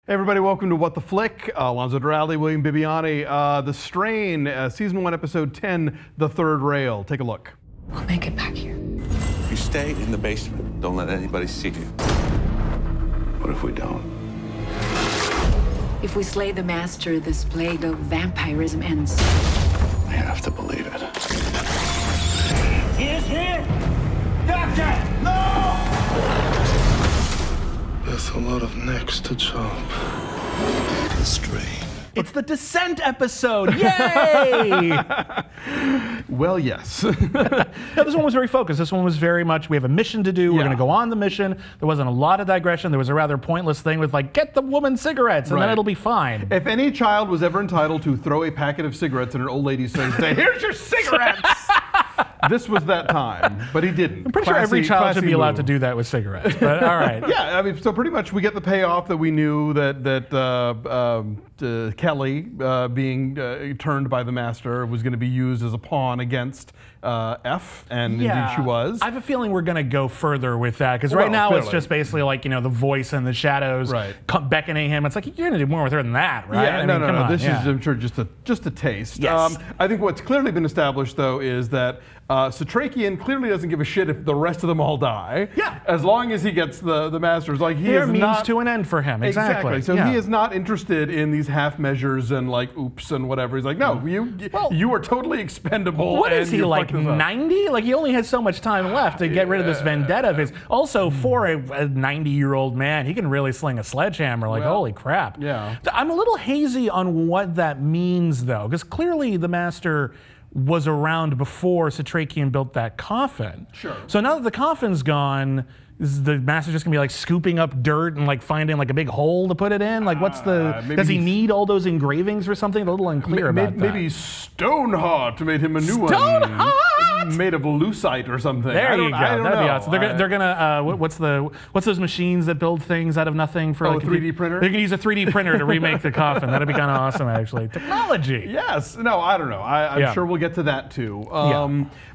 Hey everybody, welcome to What the Flick. Alonso, Duralde, William Bibbiani. The Strain, Season 1, Episode 10, The Third Rail. Take a look. We'll make it back here. You stay in the basement. Don't let anybody see you. What if we don't? If we slay the master, this plague of vampirism ends. I have to believe it. He is here! Doctor! No! There's a lot of necks to chop. The Strain. It's the Descent episode! Yay! Well, yes. No, this one was very focused. This one was very much, we have a mission to do. We're going to go on the mission. There wasn't a lot of digression. There was a rather pointless thing with like, get the woman cigarettes and then it'll be fine. If any child was ever entitled to throw a packet of cigarettes in an old lady's face and say, here's your cigarettes! This was that time, but he didn't. I'm pretty sure every child should be allowed to do that with cigarettes, but all right. Yeah, I mean, so pretty much we get the payoff that we knew that Kelly, being turned by the master, was going to be used as a pawn against F, and indeed she was. I have a feeling we're going to go further with that, because right now clearly. it's just basically like, you know, the voice and the shadows beckoning him. It's like, you're going to do more with her than that, right? Yeah, no. This is, I'm sure, just a taste. Yes. I think what's clearly been established, though, is that Satrakian clearly doesn't give a shit if the rest of them all die. Yeah. As long as he gets the masters. Like, he They're is means not to an end for him. Exactly. So he is not interested in these half measures and like oops and whatever. He's like, no, you are totally expendable. What is he, like, fucked this up. 90? Like, he only has so much time left to get rid of this vendetta of his. Also, for a 90-year-old man, he can really sling a sledgehammer. Like, holy crap. Yeah. I'm a little hazy on what that means, though, because clearly the master was around before Satrakian built that coffin. Sure. So now that the coffin's gone, is the master just gonna be like scooping up dirt and like finding like a big hole to put it in? Like, what's the? Does he need all those engravings or something? A little unclear about that. Maybe Stoneheart made him a new one. Stoneheart! Made of lucite or something. There you go. That'd be know. awesome. They're gonna what's those machines that build things out of nothing for like a 3D printer? They're gonna use a 3D printer to remake the coffin. That'd be kind of awesome, actually. Technology. Yes. No, I don't know. I'm sure we'll get to that too.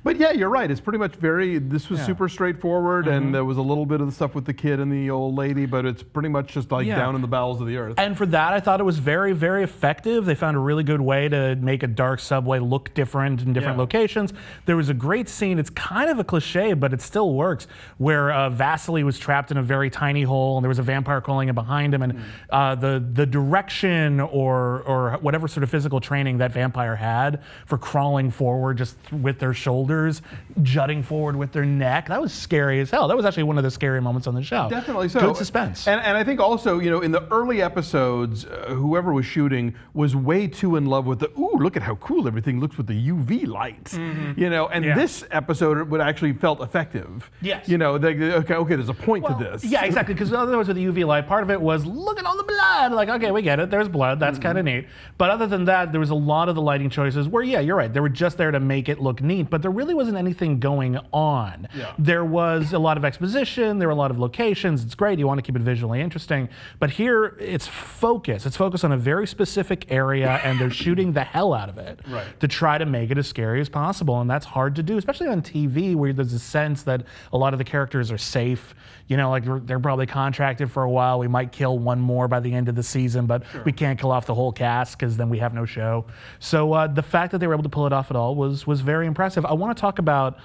But yeah, you're right. It's pretty much this was super straightforward, and there was a little bit of the stuff with the kid and the old lady, but it's pretty much just like down in the bowels of the earth. And for that, I thought it was very, very effective. They found a really good way to make a dark subway look different in different locations. There was a great scene. It's kind of a cliche, but it still works, where Vasily was trapped in a very tiny hole, and there was a vampire crawling in behind him, and the direction or whatever sort of physical training that vampire had for crawling forward just with their shoulders, jutting forward with their neck, that was scary as hell. That was actually one of the scary moments on the show. Definitely so. Good suspense. And I think also, you know, in the early episodes, whoever was shooting was way too in love with ooh, look at how cool everything looks with the UV light. You know, and this episode would actually felt effective. Yes. You know, okay, there's a point to this. Yeah, exactly, because in other words, with the UV light, part of it was, look at all the blood. Like, okay, we get it, there's blood, that's kind of neat. But other than that, there was a lot of the lighting choices where, yeah, you're right, they were just there to make it look neat, but there really wasn't anything going on. There was a lot of exposition, there were a lot of locations, it's great, you want to keep it visually interesting, but here it's focused. It's focused on a very specific area, and they're shooting the hell out of it to try to make it as scary as possible, and that's hard to do, especially on TV, where there's a sense that a lot of the characters are safe. You know, like they're probably contracted for a while. We might kill one more by the end of the season, but we can't kill off the whole cast because then we have no show. So the fact that they were able to pull it off at all was very impressive. I want to talk about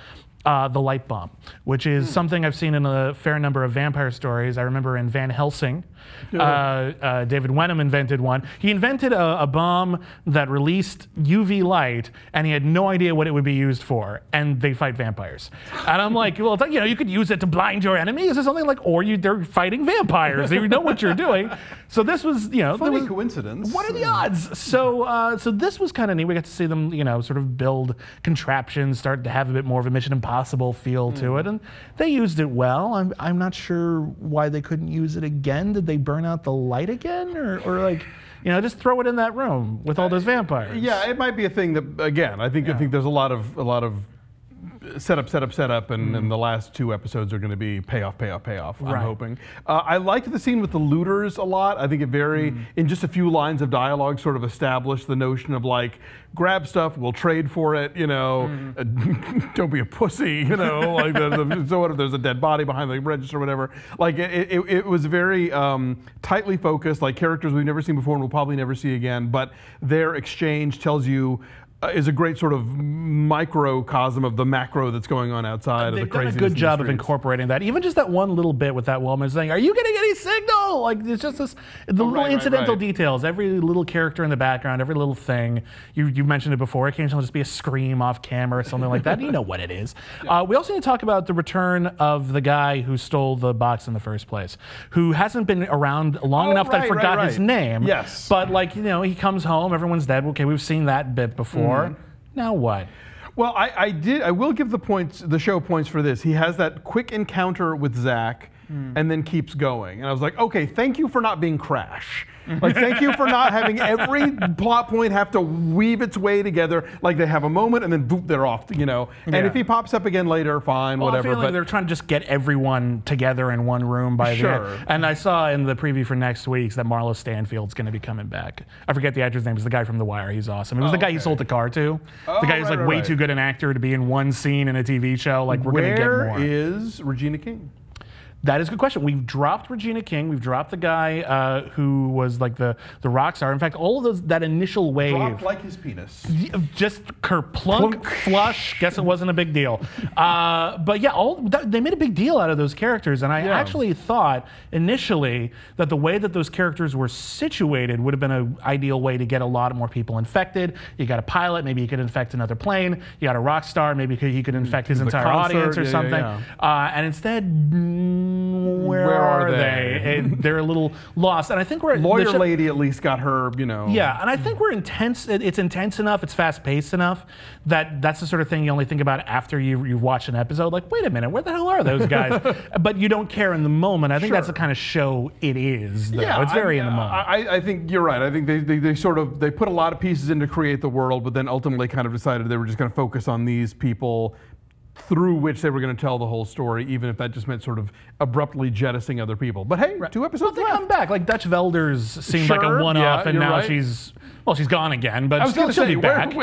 the light bomb, which is something I've seen in a fair number of vampire stories. I remember in Van Helsing, David Wenham invented one. He invented a bomb that released UV light, and he had no idea what it would be used for, and they fight vampires. And I'm like, well, you know, you could use it to blind your enemies or something like, or they're fighting vampires. You know what you're doing. So this was, you know, funny coincidence. What are the odds? So so this was kind of neat. We got to see them, you know, sort of build contraptions, start to have a bit more of a Mission Impossible feel to it, and they used it well. I'm not sure why they couldn't use it again. Did they burn out the light again, or like, you know, just throw it in that room with all those vampires? Yeah, it might be a thing that, again, I think there's a lot of set up, and the last 2 episodes are going to be payoff. I'm hoping. I liked the scene with the looters a lot. I think it in just a few lines of dialogue, sort of established the notion of like, grab stuff, we'll trade for it, don't be a pussy, like so what if there's a dead body behind the register or whatever. Like it was very tightly focused, like characters we've never seen before and we'll probably never see again, but their exchange tells you is a great sort of microcosm of the macro that's going on outside. They've of the done a good job of incorporating that. Even just that one little bit with that woman saying, "Are you getting any signal?" Like it's just the little incidental details. Every little character in the background, every little thing. You mentioned it before. Occasionally, just be a scream off camera or something like that. You know what it is. Yeah. We also need to talk about the return of the guy who stole the box in the first place, who hasn't been around long enough that I forgot his name. Yes, but like he comes home, everyone's dead. Okay, we've seen that bit before. Now what? Well, I will give the show points for this. He has that quick encounter with Zach and then keeps going. And I was like, okay, thank you for not being Crash. Like, thank you for not having every plot point have to weave its way together. Like they have a moment and then boop, they're off, And if he pops up again later, fine, whatever. But they're trying to just get everyone together in one room by the end. And I saw in the preview for next week's that Marlo Stanfield's going to be coming back. I forget the actor's name. It's the guy from The Wire. He's awesome. It was the guy he sold the car to. The guy who's like way too good an actor to be in one scene in a TV show. Like we're going to get more. Where is Regina King? That is a good question. We've dropped Regina King. We've dropped the guy who was like the rock star. In fact, all of that initial wave. Dropped like his penis. Just kerplunk, flush. Guess it wasn't a big deal. But yeah, they made a big deal out of those characters. And I actually thought initially that the way that those characters were situated would have been an ideal way to get a lot more people infected. You got a pilot, maybe he could infect another plane. You got a rock star, maybe he could infect his entire audience or something. And instead, where are they? They're a little lost, and I think lawyer lady at least got her, Yeah, and I think we're intense. It's intense enough. It's fast paced enough that that's the sort of thing you only think about after you've watched an episode. Like, wait a minute, where the hell are those guys? But you don't care in the moment. I think that's the kind of show it is. Though. Yeah, it's very in the moment. I think you're right. I think they put a lot of pieces in to create the world, but then ultimately kind of decided they were just going to focus on these people through which they were going to tell the whole story, even if that just meant sort of abruptly jettisoning other people. But hey, 2 episodes left. They come back. Like Dutch Velders seemed like a one-off, and now she's gone again, but she'll be back.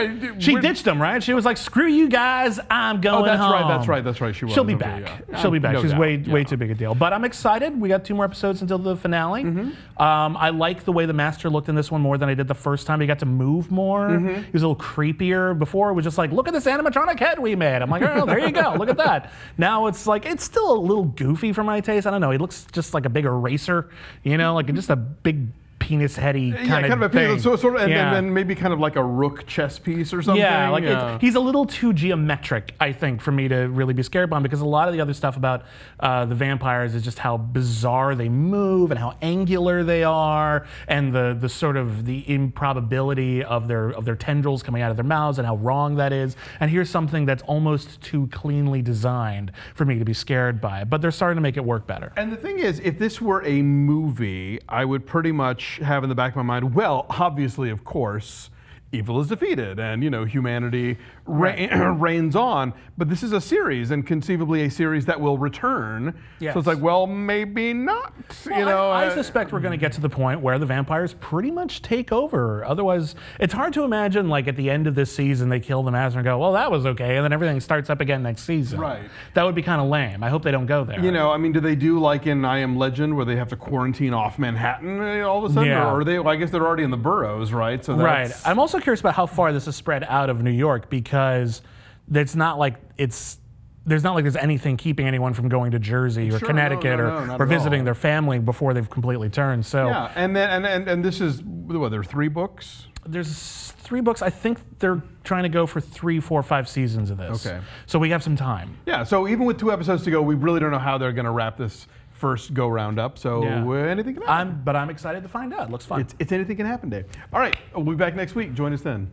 She ditched them, right? She was like, "Screw you guys, I'm going home." That's right. She was. She'll be back. She'll be back. She's way too big a deal. But I'm excited. We got 2 more episodes until the finale. I like the way the Master looked in this one more than I did the first time. He got to move more. He was a little creepier. Before it was just like, look at this animatronic head we made. I'm like, oh, there you go. Look at that. Now it's like, it's still a little goofy for my taste. I don't know. He looks just like a big eraser, like just a big penis heady kind of thing. Sort of, and then maybe kind of like a rook chess piece or something. Yeah, like he's a little too geometric, I think, for me to really be scared by him, because a lot of the other stuff about the vampires is just how bizarre they move and how angular they are, and the sort of the improbability of their tendrils coming out of their mouths and how wrong that is. And here's something that's almost too cleanly designed for me to be scared by. But they're starting to make it work better. And the thing is, if this were a movie, I would pretty much have in the back of my mind, well, obviously, of course, evil is defeated and, humanity reigns on. But this is a series, and conceivably a series that will return. Yes. So it's like, well, maybe not. Well, I suspect we're going to get to the point where the vampires pretty much take over. Otherwise, it's hard to imagine, like, at the end of this season, they kill the Master and go, well, that was okay, and then everything starts up again next season. Right. That would be kind of lame. I hope they don't go there. Do they do like in I Am Legend, where they have to quarantine off Manhattan all of a sudden? Yeah. Or are they? Well, I guess they're already in the boroughs, right? So right. I'm also curious about how far this is spread out of New York, because there's not like there's anything keeping anyone from going to Jersey or Connecticut or visiting their family before they've completely turned. So yeah, and this is what, there are 3 books. There's 3 books. I think they're trying to go for 3, 4, 5 seasons of this. Okay. So we have some time. Yeah. So even with 2 episodes to go, we really don't know how they're going to wrap this first go round up. So anything can happen. But I'm excited to find out. It looks fun. It's anything can happen, Dave. All right. We'll be back next week. Join us then.